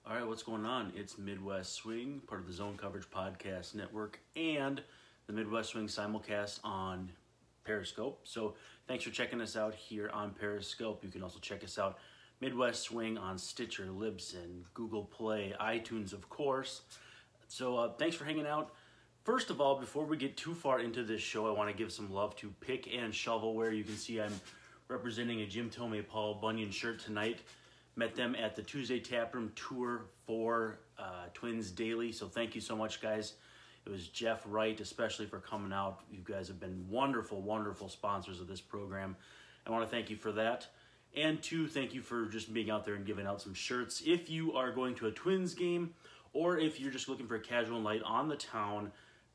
All right, what's going on? It's Midwest Swing, part of the Zone Coverage Podcast Network, and the Midwest Swing Simulcast on Periscope. So thanks for checking us out here on Periscope. You can also check us out, Midwest Swing, on Stitcher, Libsyn, Google Play, iTunes, of course. So thanks for hanging out. First of all, before we get too far into this show, I want to give some love to Pick and Shovelware. You can see I'm representing a Jim Tomei Paul Bunyan shirt tonight. Met them at the Tuesday Taproom Tour for Twins Daily. So thank you so much, guys. It was Jeff Wright, especially, for coming out. You guys have been wonderful, wonderful sponsors of this program. I want to thank you for that. And two, thank you for just being out there and giving out some shirts. If you are going to a Twins game, or if you're just looking for a casual night on the town,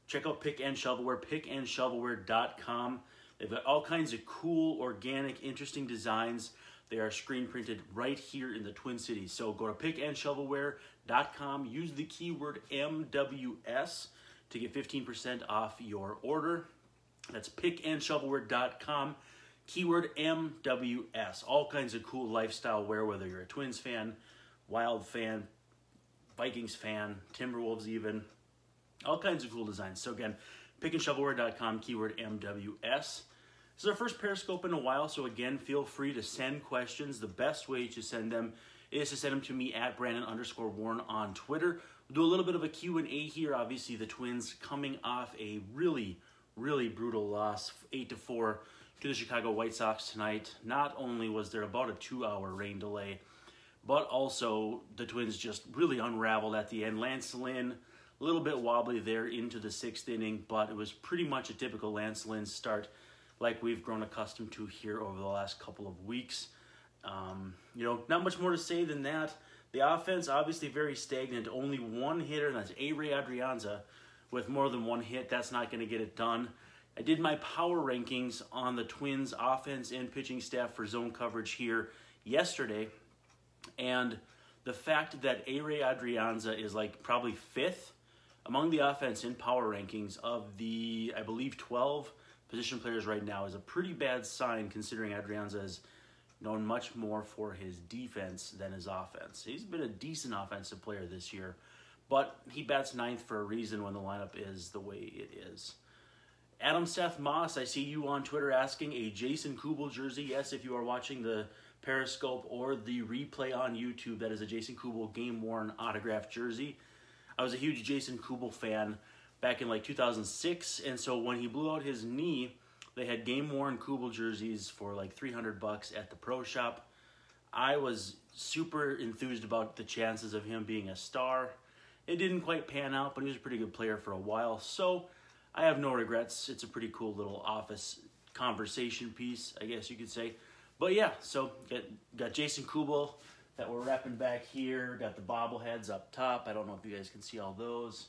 check out Pick and Shovelware, pickandshovelware.com. They've got all kinds of cool, organic, interesting designs. They are screen printed right here in the Twin Cities. So go to pickandshovelware.com. Use the keyword MWS to get 15% off your order. That's pickandshovelware.com. Keyword MWS. All kinds of cool lifestyle wear, whether you're a Twins fan, Wild fan, Vikings fan, Timberwolves even. All kinds of cool designs. So again, pickandshovelware.com, keyword MWS. This is our first Periscope in a while, so again, feel free to send questions. The best way to send them is to send them to me at Brandon_Warren on Twitter. We'll do a little bit of a Q&A here. Obviously, the Twins coming off a really, really brutal loss, 8-4 to the Chicago White Sox tonight. Not only was there about a 2-hour rain delay, but also the Twins just really unraveled at the end. Lance Lynn, a little bit wobbly there into the 6th inning, but it was pretty much a typical Lance Lynn start, like we've grown accustomed to here over the last couple of weeks. Not much more to say than that. The offense, obviously very stagnant. Only one hitter, and that's A-Ray Adrianza. With more than one hit, that's not going to get it done. I did my power rankings on the Twins offense and pitching staff for zone coverage here yesterday. And the fact that A-Ray Adrianza is like probably 5th among the offense in power rankings of the, I believe, 12 position players right now is a pretty bad sign, considering Adrianza is known much more for his defense than his offense. He's been a decent offensive player this year, but he bats 9th for a reason when the lineup is the way it is. Adam Seth Moss, I see you on Twitter asking a Jason Kubel jersey. Yes, if you are watching the Periscope or the replay on YouTube, that is a Jason Kubel game-worn autographed jersey. I was a huge Jason Kubel fan back in like 2006, and so when he blew out his knee, they had game-worn Kubel jerseys for like $300 at the pro shop. I was super enthused about the chances of him being a star. It didn't quite pan out, but he was a pretty good player for a while, so I have no regrets. It's a pretty cool little office conversation piece, I guess you could say. But yeah, so got Jason Kubel that we're wrapping back here. Got the bobbleheads up top. I don't know if you guys can see all those.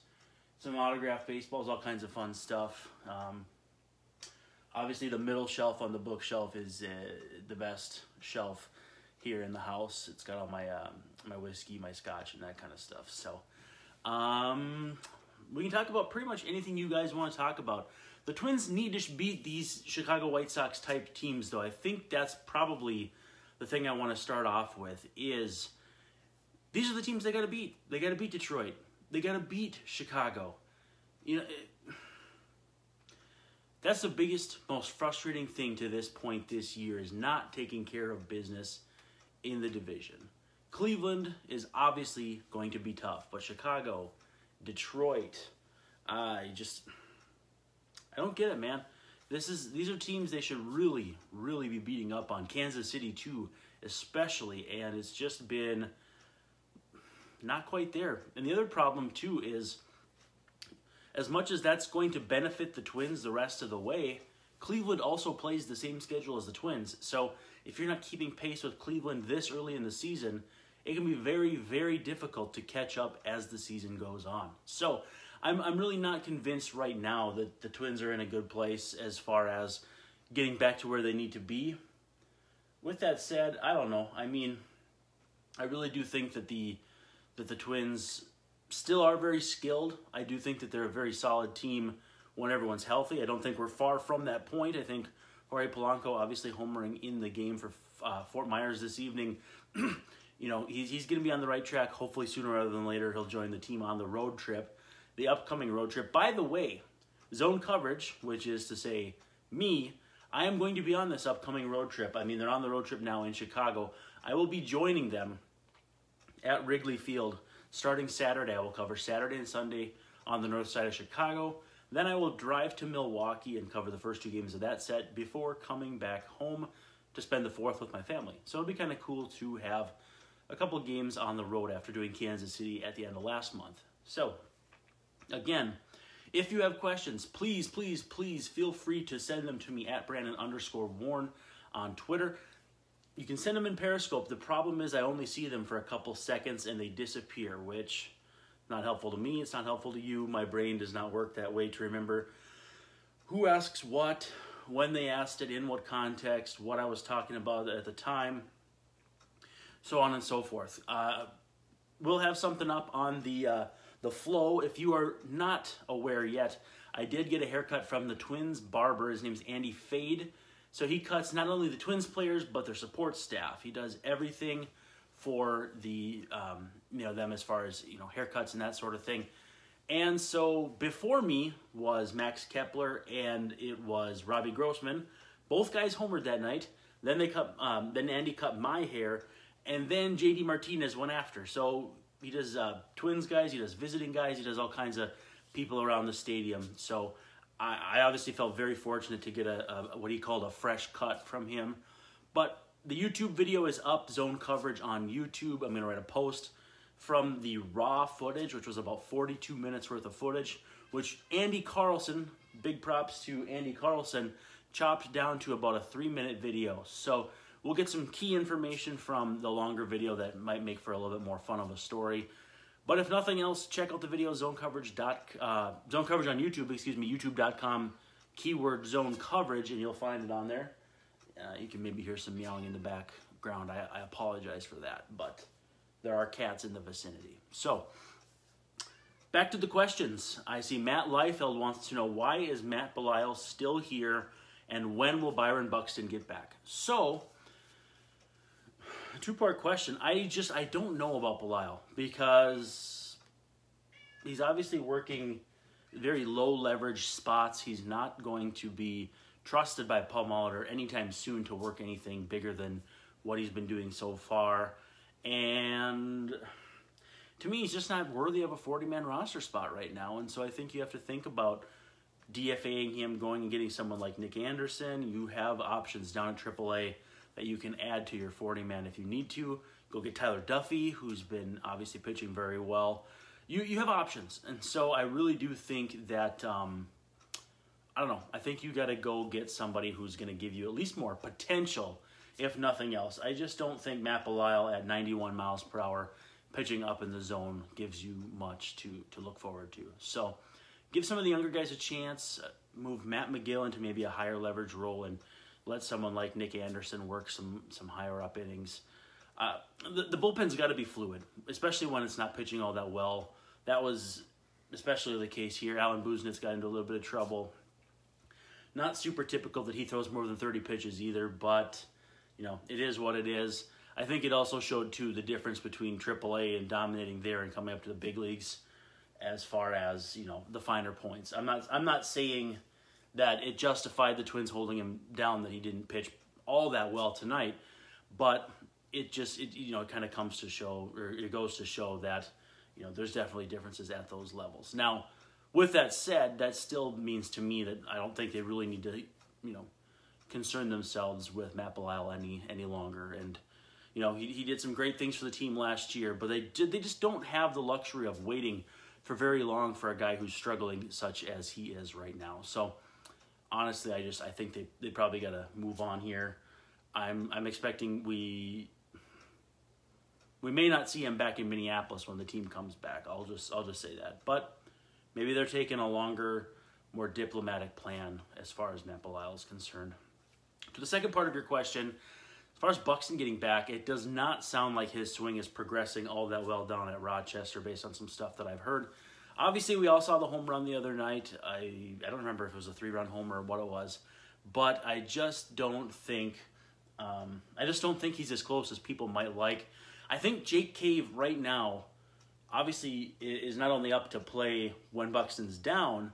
Some autographed baseballs, all kinds of fun stuff. Obviously, the middle shelf on the bookshelf is the best shelf here in the house. It's got all my my whiskey, my scotch, and that kind of stuff. So we can talk about pretty much anything you guys want to talk about. The Twins need to beat these Chicago White Sox type teams, though. I think that's probably the thing I want to start off with is these are the teams they got to beat. They got to beat Detroit. They got to beat Chicago. That's the biggest, most frustrating thing to this point this year is not taking care of business in the division. Cleveland is obviously going to be tough, but Chicago, Detroit, I don't get it, man. These are teams they should really, really be beating up on. Kansas City too, especially, and it's just been not quite there. And the other problem too is, as much as that's going to benefit the Twins the rest of the way, Cleveland also plays the same schedule as the Twins. So if you're not keeping pace with Cleveland this early in the season, it can be very, very difficult to catch up as the season goes on. So I'm really not convinced right now that the Twins are in a good place as far as getting back to where they need to be. With that said, I don't know. I mean, I really do think that the Twins still are very skilled. I do think that they're a very solid team when everyone's healthy. I don't think we're far from that point. I think Jorge Polanco obviously homering in the game for Fort Myers this evening he's going to be on the right track. Hopefully sooner rather than later, he'll join the team on the road trip, the upcoming road trip. By the way, Zone Coverage, which is to say me, I am going to be on this upcoming road trip. I mean, they're on the road trip now in Chicago. I will be joining them at Wrigley Field starting Saturday. I will cover Saturday and Sunday on the north side of Chicago. Then I will drive to Milwaukee and cover the first 2 games of that set before coming back home to spend the 4th with my family. So it'll be kind of cool to have a couple of games on the road after doing Kansas City at the end of last month. So, again, if you have questions, please feel free to send them to me at Brandon_Warren on Twitter. You can send them in Periscope. The problem is I only see them for a couple seconds and they disappear, which is not helpful to me. It's not helpful to you. My brain does not work that way to remember who asks what, when they asked it, in what context, what I was talking about at the time, so on and so forth. We'll have something up on the flow. If you are not aware yet, I did get a haircut from the Twins barber. His name's Andy Fade. So he cuts not only the Twins players, but their support staff. He does everything for the them as far as haircuts and that sort of thing. And so before me was Max Kepler and it was Robbie Grossman. Both guys homered that night. Then then Andy cut my hair, and then JD Martinez went after. So he does Twins guys, he does visiting guys, he does all kinds of people around the stadium. So I obviously felt very fortunate to get a what he called a fresh cut from him. But the YouTube video is up, Zone Coverage on YouTube. I'm going to write a post from the raw footage, which was about 42 minutes worth of footage, which Andy Carlson, big props to Andy Carlson, chopped down to about a 3-minute video. So we'll get some key information from the longer video that might make for a little bit more fun of a story. But if nothing else, check out the video, Zone Coverage on YouTube, youtube.com, keyword Zone Coverage, and you'll find it on there. You can maybe hear some meowing in the background. I apologize for that, but there are cats in the vicinity. So, back to the questions. I see Matt Liefeld wants to know, why is Matt Belisle still here, and when will Byron Buxton get back? So, two-part question. I don't know about Belisle because he's obviously working very low-leverage spots. He's not going to be trusted by Paul Molitor anytime soon to work anything bigger than what he's been doing so far. And to me, he's just not worthy of a 40-man roster spot right now. And so I think you have to think about DFAing him, going and getting someone like Nick Anderson. You have options down at AAA that you can add to your 40-man if you need to. Go get Tyler Duffy, who's been obviously pitching very well. You have options. And so I really do think that, I don't know, I think you got to go get somebody who's going to give you at least more potential, if nothing else. I just don't think Matt Belisle at 91 miles per hour pitching up in the zone gives you much to look forward to. So give some of the younger guys a chance. Move Matt McGill into maybe a higher leverage role and let someone like Nick Anderson work some higher up innings. The bullpen's got to be fluid, especially when it's not pitching all that well. That was especially the case here. Alan Buznitz got into a little bit of trouble. Not super typical that he throws more than 30 pitches either, but it is what it is. I think it also showed too the difference between AAA and dominating there and coming up to the big leagues, as far as the finer points. I'm not saying that it justified the Twins holding him down, that he didn't pitch all that well tonight, but it kind of comes to show, or it goes to show that there's definitely differences at those levels. Now, with that said, that still means to me that I don't think they really need to concern themselves with Matt Belisle any longer. And he did some great things for the team last year, but they just don't have the luxury of waiting for very long for a guy who's struggling such as he is right now. So honestly, I think they probably got to move on here. I'm expecting we may not see him back in Minneapolis when the team comes back. I'll just say that. But maybe they're taking a longer, more diplomatic plan as far as Matt Belisle is concerned. To the second part of your question, as far as Buxton getting back, it does not sound like his swing is progressing all that well down at Rochester based on some stuff that I've heard. Obviously, we all saw the home run the other night. I don't remember if it was a 3-run homer or what it was, but I just don't think he's as close as people might like. I think Jake Cave right now obviously is not only up to play when Buxton's down,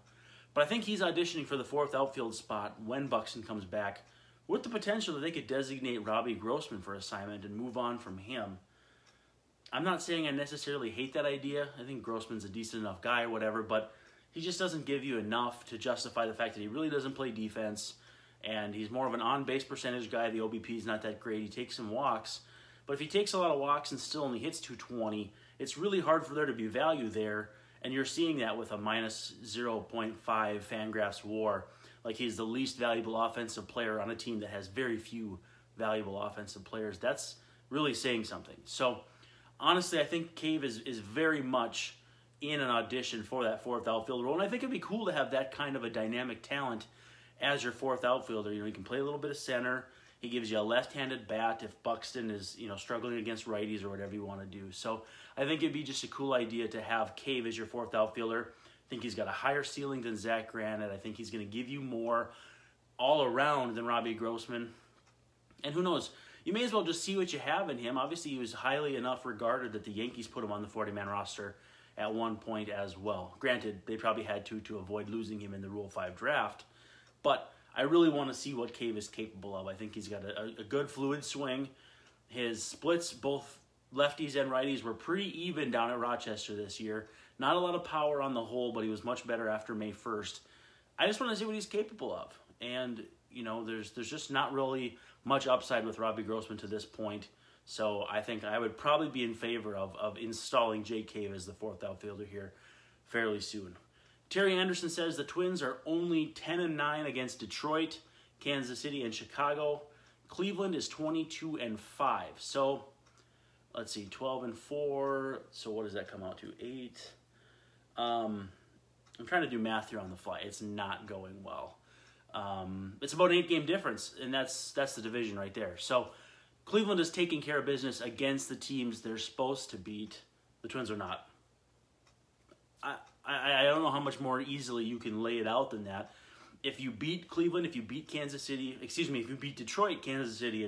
but I think he's auditioning for the fourth outfield spot when Buxton comes back, with the potential that they could designate Robbie Grossman for assignment and move on from him. I'm not saying I necessarily hate that idea. I think Grossman's a decent enough guy or whatever, but he just doesn't give you enough to justify the fact that he really doesn't play defense, and he's more of an on-base percentage guy. The OBP is not that great. He takes some walks, but if he takes a lot of walks and still only hits 220, it's really hard for there to be value there, and you're seeing that with a minus 0.5 Fangraphs WAR. Like, he's the least valuable offensive player on a team that has very few valuable offensive players. That's really saying something. So, honestly, I think Cave is very much in an audition for that fourth outfield role, and I think it'd be cool to have that kind of a dynamic talent as your fourth outfielder. You know, he can play a little bit of center. He gives you a left-handed bat if Buxton is, you know, struggling against righties or whatever you want to do. So I think it'd be just a cool idea to have Cave as your fourth outfielder. I think he's got a higher ceiling than Zach Granite. I think he's going to give you more all around than Robbie Grossman. And who knows? You may as well just see what you have in him. Obviously, he was highly enough regarded that the Yankees put him on the 40-man roster at one point as well. Granted, they probably had to avoid losing him in the Rule 5 draft. But I really want to see what Cave is capable of. I think he's got a good fluid swing. His splits, both lefties and righties, were pretty even down at Rochester this year. Not a lot of power on the whole, but he was much better after May 1st. I just want to see what he's capable of. And, you know, there's just not really much upside with Robbie Grossman to this point. So I think I would probably be in favor of installing Jake Cave as the fourth outfielder here fairly soon. Terry Anderson says the Twins are only 10-9 against Detroit, Kansas City, and Chicago. Cleveland is 22-5. So let's see, 12-4. So what does that come out to? 8. I'm trying to do math here on the fly. It's not going well. It's about an 8-game difference, and that's the division right there. So Cleveland is taking care of business against the teams they're supposed to beat. The Twins are not. I don't know how much more easily you can lay it out than that. If you beat Cleveland, if you beat if you beat Detroit, Kansas City,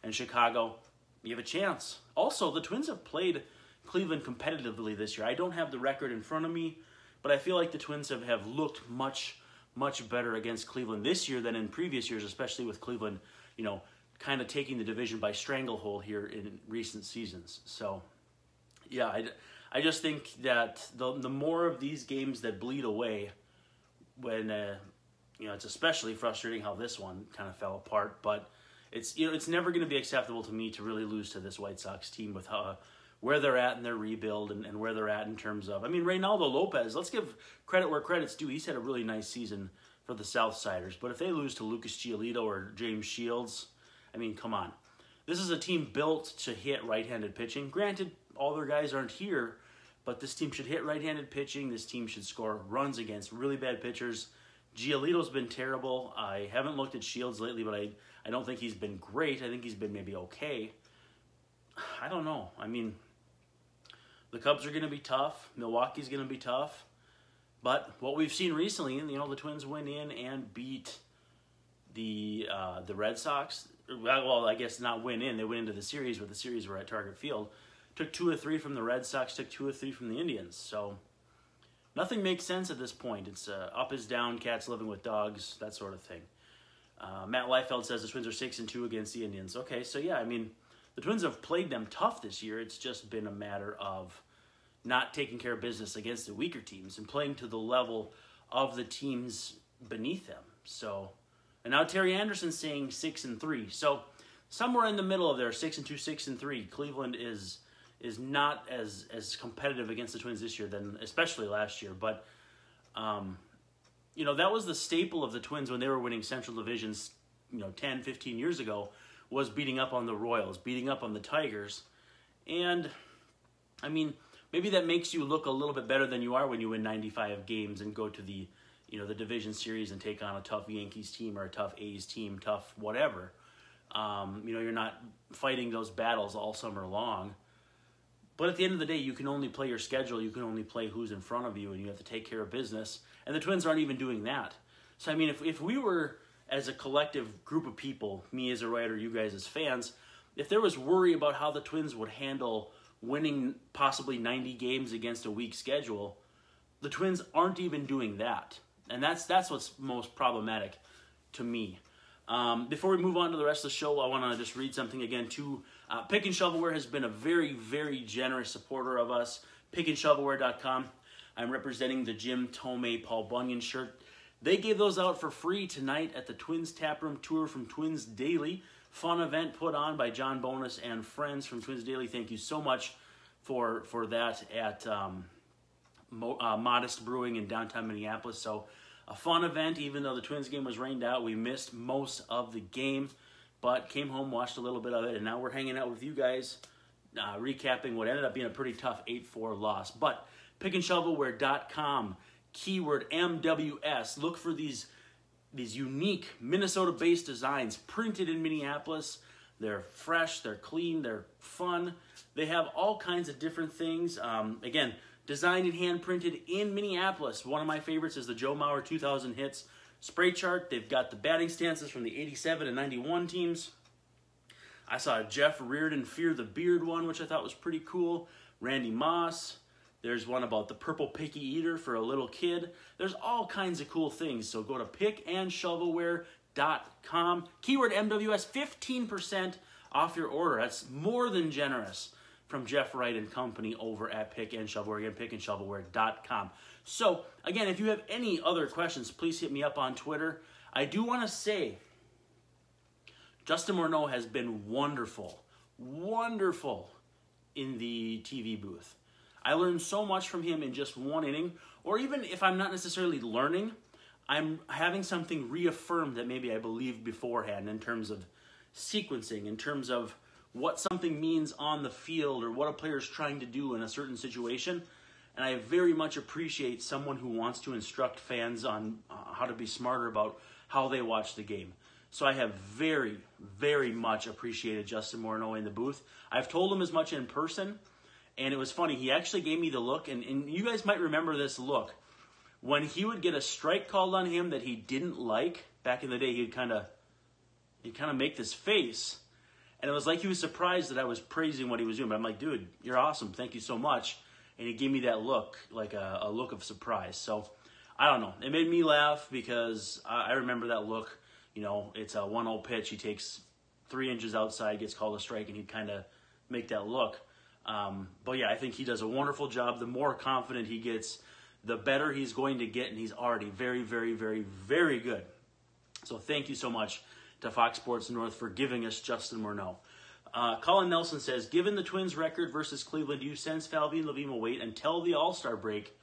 and Chicago, you have a chance. Also, the Twins have played Cleveland competitively this year. I don't have the record in front of me, but I feel like the Twins have looked much, much better against Cleveland this year than in previous years, especially with Cleveland, you know, kind of taking the division by stranglehold here in recent seasons. So, yeah, I just think that the more of these games that bleed away, when you know, it's especially frustrating how this one kind of fell apart. But it's never going to be acceptable to me to really lose to this White Sox team with where they're at in their rebuild and where they're at in terms of, I mean, Reynaldo Lopez. Let's give credit where credit's due. He's had a really nice season for the Southsiders. But if they lose to Lucas Giolito or James Shields, I mean, come on. This is a team built to hit right-handed pitching. Granted, all their guys aren't here, but this team should hit right-handed pitching. This team should score runs against really bad pitchers. Giolito's been terrible. I haven't looked at Shields lately, but I don't think he's been great. I think he's been maybe okay. I don't know. I mean, the Cubs are going to be tough. Milwaukee's going to be tough. But what we've seen recently, you know, the Twins went in and beat the Red Sox. Well, I guess not win in. They went into the series, but the series were at Target Field. Took 2 of 3 from the Red Sox, took 2 of 3 from the Indians. So nothing makes sense at this point. It's up is down, cats living with dogs, that sort of thing. Matt Liefeld says the Twins are 6-2 against the Indians. Okay, so yeah, I mean, the Twins have played them tough this year. It's just been a matter of not taking care of business against the weaker teams and playing to the level of the teams beneath them. So, and now Terry Anderson's saying 6-3. So somewhere in the middle of there, 6-2, 6-3. Cleveland is not as competitive against the Twins this year than especially last year. But, you know, that was the staple of the Twins when they were winning Central Divisions, you know, 10, 15 years ago, was beating up on the Royals, beating up on the Tigers. And, I mean, maybe that makes you look a little bit better than you are when you win 95 games and go to the, you know, the division series and take on a tough Yankees team or a tough A's team, tough whatever. You know, you're not fighting those battles all summer long. But at the end of the day, you can only play your schedule. You can only play who's in front of you, and you have to take care of business. And the Twins aren't even doing that. So, I mean, if we were, as a collective group of people, me as a writer, you guys as fans, if there was worry about how the Twins would handle winning possibly 90 games against a weak schedule, the Twins aren't even doing that. And that's what's most problematic to me. Before we move on to the rest of the show, I want to just read something again too. Pick and Shovelware has been a very, very generous supporter of us. PickandShovelware.com. I'm representing the Jim Tomei Paul Bunyan shirt. They gave those out for free tonight at the Twins Taproom Tour from Twins Daily. Fun event put on by John Bonus and friends from Twins Daily. Thank you so much for that at Modest Brewing in downtown Minneapolis. So a fun event, even though the Twins game was rained out. We missed most of the game, but came home, watched a little bit of it, and now we're hanging out with you guys, recapping what ended up being a pretty tough 8-4 loss. But pickandshovelware.com, keyword MWS. Look for these unique Minnesota-based designs printed in Minneapolis. They're fresh, they're clean, they're fun. They have all kinds of different things. Again, designed and hand-printed in Minneapolis. One of my favorites is the Joe Mauer 2000 Hits spray chart. They've got the batting stances from the 87 and 91 teams. I saw a Jeff Reardon Fear the Beard one, which I thought was pretty cool. Randy Moss. There's one about the purple picky eater for a little kid. There's all kinds of cool things. So go to pickandshovelware.com. Keyword MWS, 15% off your order. That's more than generous from Jeff Wright and company over at Pick and Shovelware. Again, pickandshovelware.com. So, again, if you have any other questions, please hit me up on Twitter. I do want to say, Justin Morneau has been wonderful in the TV booth. I learned so much from him in just one inning, or even if I'm not necessarily learning, I'm having something reaffirmed that maybe I believed beforehand in terms of sequencing, in terms of what something means on the field or what a player is trying to do in a certain situation. And I very much appreciate someone who wants to instruct fans on how to be smarter about how they watch the game. So I have very, very much appreciated Justin Morneau in the booth. I've told him as much in person. And it was funny, he actually gave me the look, and you guys might remember this look. When he would get a strike called on him that he didn't like, back in the day, he'd kind of make this face. And it was like he was surprised that I was praising what he was doing. But I'm like, dude, you're awesome, thank you so much. And he gave me that look, like a look of surprise. So, I don't know, it made me laugh because I remember that look. You know, it's a 1-0 pitch, he takes 3 inches outside, gets called a strike, and he'd kind of make that look. But yeah, I think he does a wonderful job. The more confident he gets, the better he's going to get, and he's already very, very, very, very good. So thank you so much to Fox Sports North for giving us Justin Morneau. Colin Nelson says, given the Twins' record versus Cleveland, do you sense Falvey and Levine will wait until the All-Star break,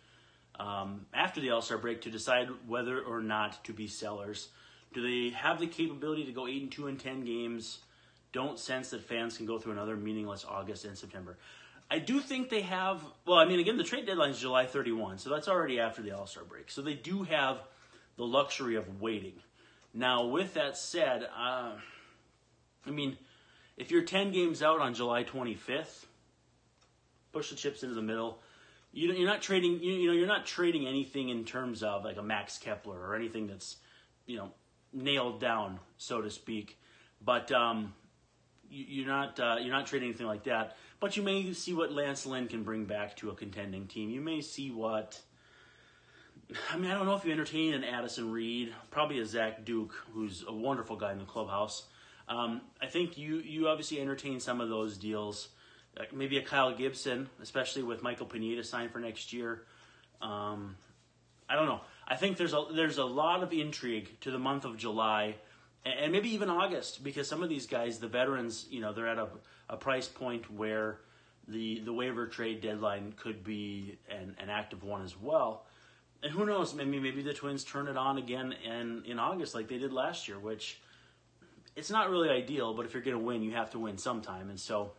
after the All-Star break, to decide whether or not to be sellers? Do they have the capability to go 8-2 in 10 games? Don't sense that fans can go through another meaningless August and September. I do think they have, well, I mean, again, the trade deadline is July 31, so that's already after the All-Star break. So they do have the luxury of waiting. Now, with that said, I mean, if you're 10 games out on July 25th, push the chips into the middle. You're not trading, you're not trading anything in terms of like a Max Kepler or anything that's, nailed down, so to speak. But you're not trading anything like that. But you may see what Lance Lynn can bring back to a contending team. You may see what, I don't know if you entertain an Addison Reed, probably a Zach Duke, who's a wonderful guy in the clubhouse. I think you obviously entertain some of those deals. Maybe a Kyle Gibson, especially with Michael Pineda signed for next year. I don't know. I think there's a lot of intrigue to the month of July, and maybe even August, because some of these guys, the veterans, they're at a price point where the waiver trade deadline could be an active one as well. And who knows, maybe the Twins turn it on again in August like they did last year, which it's not really ideal, but if you're going to win, you have to win sometime. And so,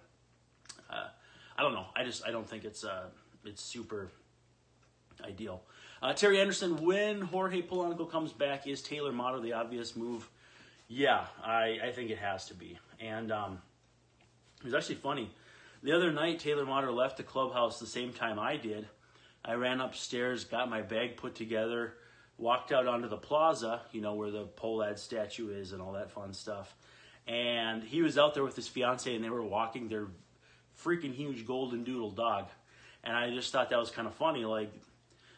I don't know. I don't think it's super ideal. Terry Anderson, when Jorge Polanco comes back, is Taylor Motter the obvious move? Yeah, I think it has to be. And it was actually funny. The other night, Taylor Motter left the clubhouse the same time I did. I ran upstairs, got my bag put together, walked out onto the plaza, where the Polad statue is and all that fun stuff. and he was out there with his fiance, and they were walking their freaking huge golden doodle dog. And I just thought that was kind of funny. Like,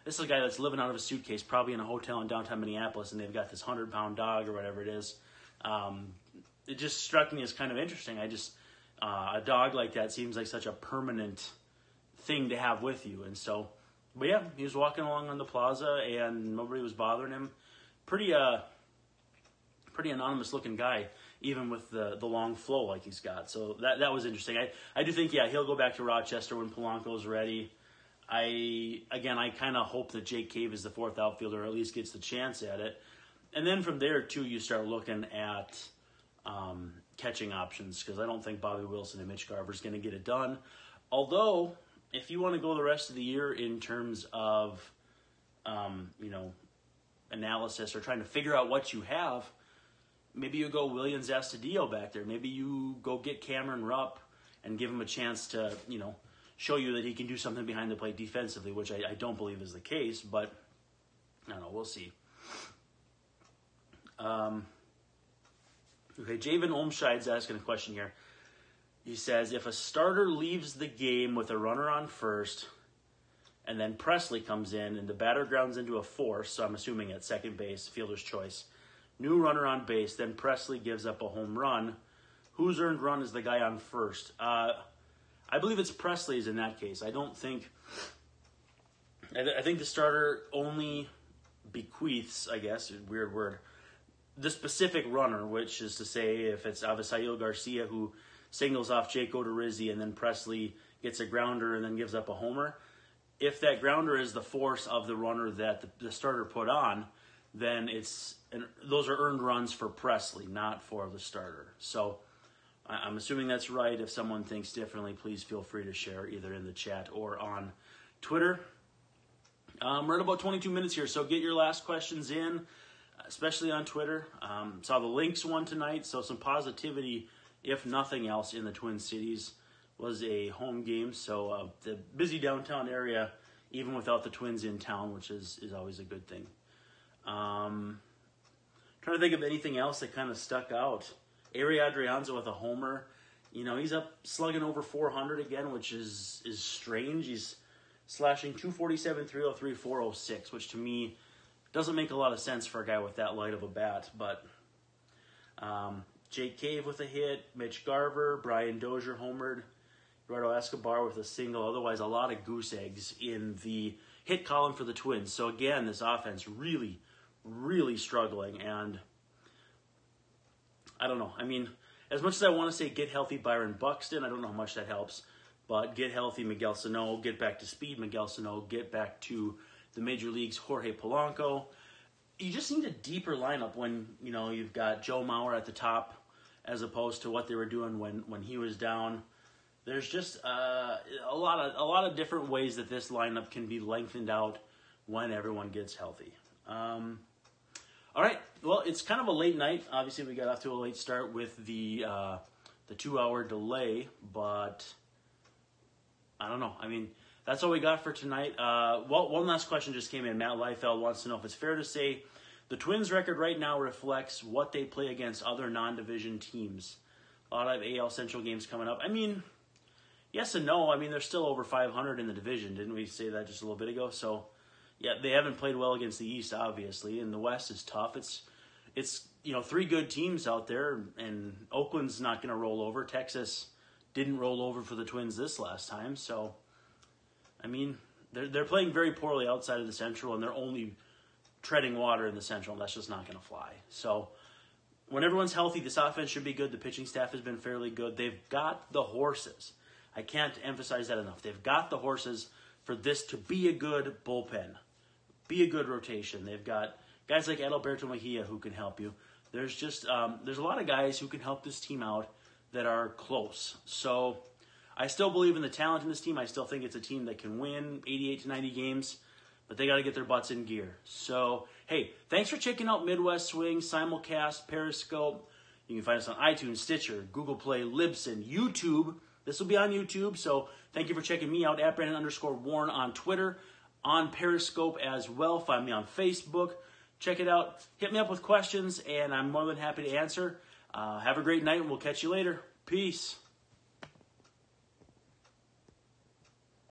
this is a guy that's living out of a suitcase, probably in a hotel in downtown Minneapolis, and they've got this 100-pound dog or whatever it is. It just struck me as kind of interesting. A dog like that seems like such a permanent thing to have with you. And so, but yeah, he was walking along on the plaza, and nobody was bothering him. Pretty anonymous looking guy, even with the long flow like he's got. So that was interesting. I do think, yeah, he'll go back to Rochester when Polanco's ready. I kind of hope that Jake Cave is the fourth outfielder, or at least gets the chance at it. And then from there, too, you start looking at catching options, because I don't think Bobby Wilson and Mitch Garver's going to get it done. Although, if you want to go the rest of the year in terms of, analysis or trying to figure out what you have, maybe you go Williams Astudillo back there. Maybe you go get Cameron Rupp and give him a chance to, show you that he can do something behind the plate defensively, which I don't believe is the case, but I don't know, we'll see. Okay, Javen Olmscheid's asking a question here. He says, if a starter leaves the game with a runner on first, and then Presley comes in, and the batter grounds into a force, so I'm assuming at second base, fielder's choice, new runner on base, then Presley gives up a home run, whose earned run is the guy on first? I believe it's Presley's in that case. I think the starter only bequeaths, I guess, weird word, the specific runner, which is to say if it's Avisail Garcia who singles off Jake Odorizzi and then Presley gets a grounder and then gives up a homer, if that grounder is the force of the runner that the starter put on, then those are earned runs for Presley, not for the starter. So I'm assuming that's right. If someone thinks differently, please feel free to share either in the chat or on Twitter. We're at about 22 minutes here, so get your last questions in, especially on Twitter. Saw the Lynx one tonight, so some positivity, if nothing else, in the Twin Cities. Was a home game, so the busy downtown area, even without the Twins in town, which is always a good thing. Trying to think of anything else that kind of stuck out. Ari Adrianza with a homer. He's up slugging over 400 again, which is strange. He's slashing 247, 303, 406, which to me doesn't make a lot of sense for a guy with that light of a bat. But Jake Cave with a hit, Mitch Garver, Brian Dozier homered, Eduardo Escobar with a single. Otherwise, a lot of goose eggs in the hit column for the Twins. So again, this offense really, really struggling. And I don't know. I mean, as much as I want to say get healthy Byron Buxton, I don't know how much that helps. But get healthy Miguel Sano, get back to speed Miguel Sano, get back to the major leagues Jorge Polanco. You just need a deeper lineup when, you've got Joe Mauer at the top as opposed to what they were doing when he was down. There's just a lot of different ways that this lineup can be lengthened out when everyone gets healthy. All right, well, it's kind of a late night. Obviously, we got off to a late start with the 2-hour delay, but I don't know. I mean, that's all we got for tonight. One last question just came in. Matt Leifeld wants to know if it's fair to say the Twins' record right now reflects what they play against other non-division teams. A lot of AL Central games coming up. I mean, yes and no. I mean, they're still over 500 in the division. Didn't we say that just a little bit ago? So, yeah, they haven't played well against the East, obviously, and the West is tough. It's 3 good teams out there, and Oakland's not going to roll over. Texas didn't roll over for the Twins this last time. So, I mean, they're playing very poorly outside of the Central, and they're only treading water in the Central, and that's just not going to fly. So, when everyone's healthy, this offense should be good. The pitching staff has been fairly good. They've got the horses. I can't emphasize that enough. They've got the horses for this to be a good bullpen, be a good rotation. They've got guys like Adalberto Mejia who can help you. There's just there's a lot of guys who can help this team out that are close. So I still believe in the talent in this team. I still think it's a team that can win 88 to 90 games, but they got to get their butts in gear. So, hey, thanks for checking out Midwest Swing, Simulcast, Periscope. You can find us on iTunes, Stitcher, Google Play, Libsyn, YouTube. This will be on YouTube, so thank you for checking me out at Brandon_Warren on Twitter, on Periscope as well. Find me on Facebook. Check it out. Hit me up with questions, and I'm more than happy to answer. Have a great night, and we'll catch you later. Peace.